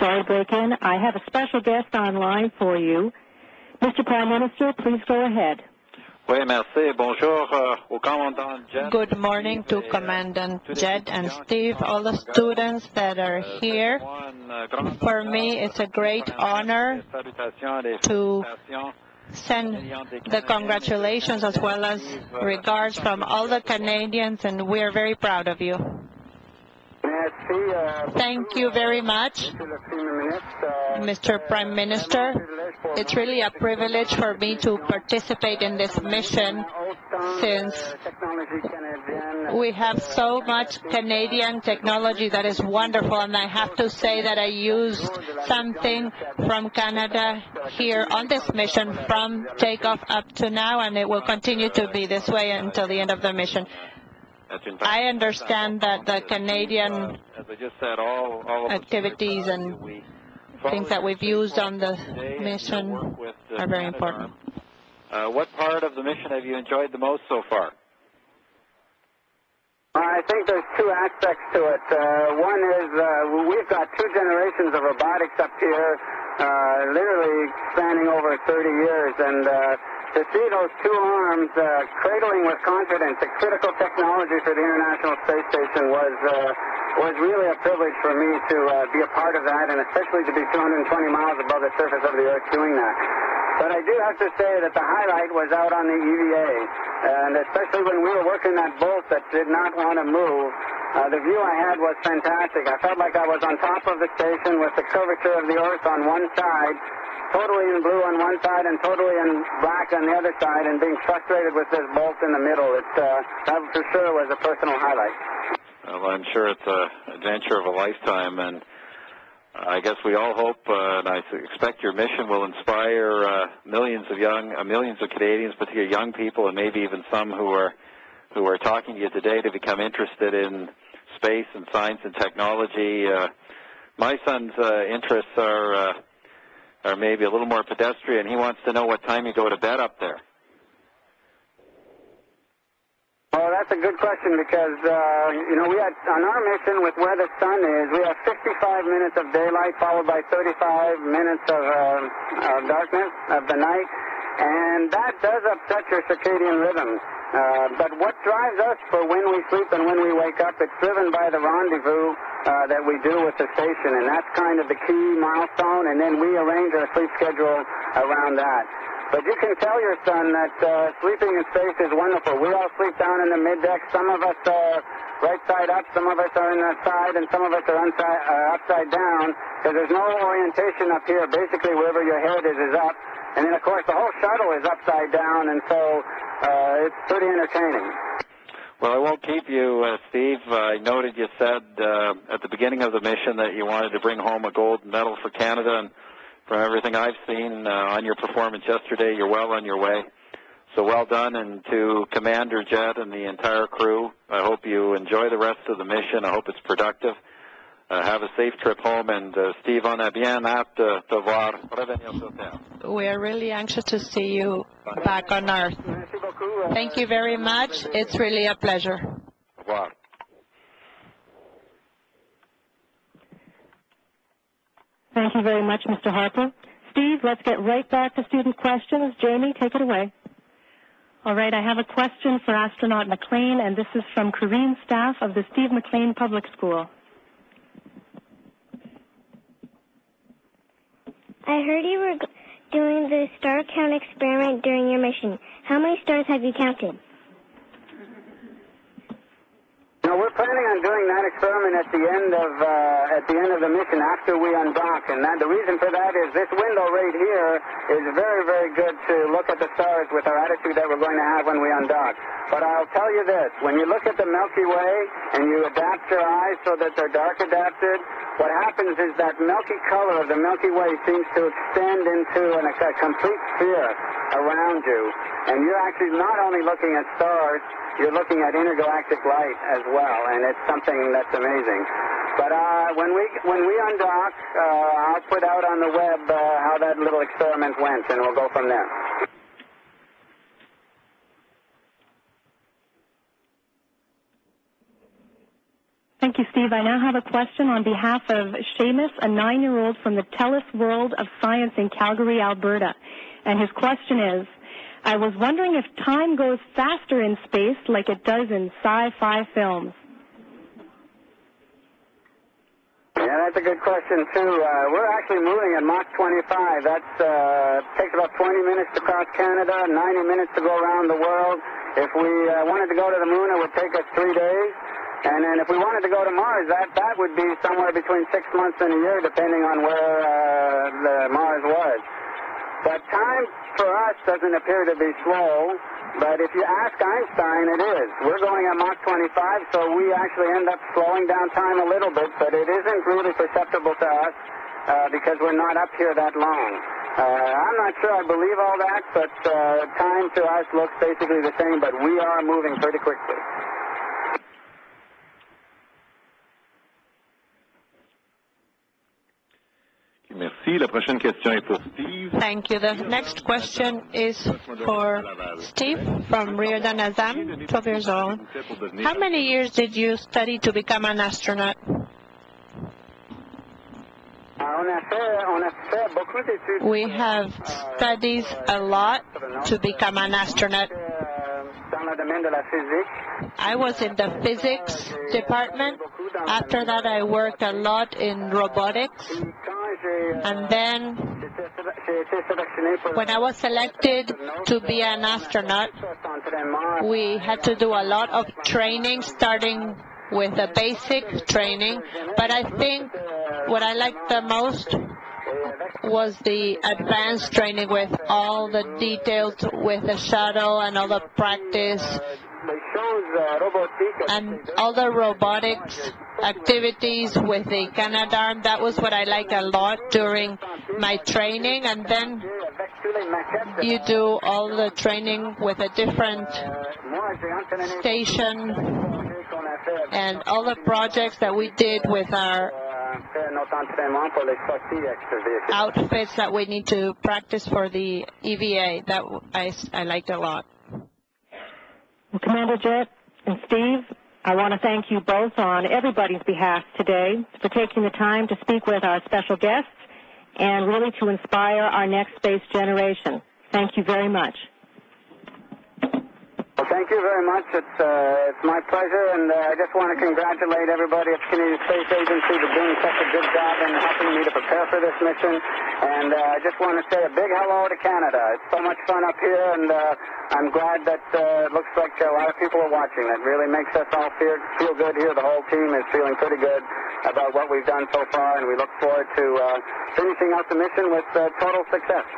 sorry to break in. I have a special guest online for you. Mr. Prime Minister, please go ahead. Oui, merci. Bonjour au commandant Jed. Good morning to Commandant Jed and Steve, all the students that are here. For me, it's a great honor to send the congratulations as well as regards from all the Canadians, and we are very proud of you. Thank you very much, Mr. Prime Minister. It's really a privilege for me to participate in this mission since we have so much Canadian technology that is wonderful, and I have to say that I used something from Canada here on this mission from takeoff up to now, and it will continue to be this way until the end of the mission. I understand that the Canadian activities and things that we've used on the mission are very important. What part of the mission have you enjoyed the most so far? I think there's two aspects to it. One is we've got two generations of robotics up here, literally spanning over 30 years, and to see those two arms cradling with confidence a critical technology for the International Space Station was really a privilege for me to be a part of that, and especially to be 220 miles above the surface of the Earth doing that. But I do have to say that the highlight was out on the EVA, and especially when we were working that bolt that did not want to move, the view I had was fantastic. I felt like I was on top of the station with the curvature of the Earth on one side, totally in blue on one side and totally in black on the other side, and being frustrated with this bolt in the middle. That for sure was a personal highlight. Well, I'm sure it's an adventure of a lifetime, and I guess we all hope, and I expect your mission will inspire millions of Canadians, particularly young people, and maybe even some who are talking to you today to become interested in space and science and technology. My son's interests are maybe a little more pedestrian. He wants to know what time you go to bed up there. Well, that's a good question because, we had, on our mission with where the sun is, we have 55 minutes of daylight followed by 35 minutes of darkness of the night, and that does upset your circadian rhythm. But what drives us for when we sleep and when we wake up, it's driven by the rendezvous that we do with the station, and that's kind of the key milestone, and then we arrange our sleep schedule around that. But you can tell your son that sleeping in space is wonderful. We all sleep down in the middeck. Some of us are right side up, some of us are in the side, and some of us are upside down, because there's no orientation up here. Basically, wherever your head is up. And then, of course, the whole shuttle is upside down, and so it's pretty entertaining. Well, I won't keep you, Steve. I noted you said at the beginning of the mission that you wanted to bring home a gold medal for Canada, and from everything I've seen on your performance yesterday, you're well on your way. So well done, and to Commander Jed and the entire crew, I hope you enjoy the rest of the mission. I hope it's productive. Have a safe trip home, and Steve, on a bien hâte de te voir revenir sur Terre. We are really anxious to see you back on Earth. Thank you very much. It's really a pleasure. Au revoir. Thank you very much, Mr. Harper. Steve, let's get right back to student questions. Jamie, take it away. All right, I have a question for astronaut Maclean, and this is from Kareen staff of the Steve Maclean Public School. I heard you were doing the star count experiment during your mission. How many stars have you counted? We're planning on doing that experiment at the end of the mission after we undock, and the reason for that is this window right here is very, very good to look at the stars with our attitude that we're going to have when we undock. But I'll tell you this, when you look at the Milky Way and you adapt your eyes so that they're dark adapted, what happens is that milky color of the Milky Way seems to extend into a complete sphere around you, and you're actually not only looking at stars, you're looking at intergalactic light as well, and it's something that's amazing. But when we undock, I'll put out on the web how that little experiment went, and we'll go from there. Thank Thank you, Steve. I now have a question on behalf of Seamus, a 9-year-old from the TELUS World of Science in Calgary, Alberta. And his question is, I was wondering if time goes faster in space like it does in sci-fi films. Yeah, that's a good question, too. We're actually moving at Mach 25. That takes about 20 minutes to cross Canada, 90 minutes to go around the world. If we wanted to go to the moon, it would take us 3 days. And then if we wanted to go to Mars, that would be somewhere between 6 months and a year, depending on where Mars was. But time for us doesn't appear to be slow. But if you ask Einstein, it is. We're going at Mach 25, so we actually end up slowing down time a little bit, but it isn't really perceptible to us because we're not up here that long. I'm not sure I believe all that, but time to us looks basically the same, but we are moving pretty quickly. Merci. La prochaine question est pour Steve. Thank you. The next question is for Steve from Riordan Azam, 12 years old. How many years did you study to become an astronaut? We have studied a lot to become an astronaut. I was in the physics department. After that, I worked a lot in robotics. And then, when I was selected to be an astronaut, we had to do a lot of training, starting with the basic training. But I think what I liked the most was the advanced training with all the details with the shuttle and all the practice and all the robotics activities with the Canadarm. That was what I liked a lot during my training. And then you do all the training with a different station and all the projects that we did with our outfits that we need to practice for the EVA. That I liked a lot. Well, Commander Jett and Steve, I want to thank you both on everybody's behalf today for taking the time to speak with our special guests and really to inspire our next space generation. Thank you very much. Well, thank you very much. It's my pleasure, and I just want to congratulate everybody at the Canadian Space Agency for doing such a good job in helping me to prepare for this mission. And I just want to say a big hello to Canada. It's so much fun up here, and I'm glad that it looks like a lot of people are watching. It really makes us all feel good here. The whole team is feeling pretty good about what we've done so far, and we look forward to finishing out the mission with total success.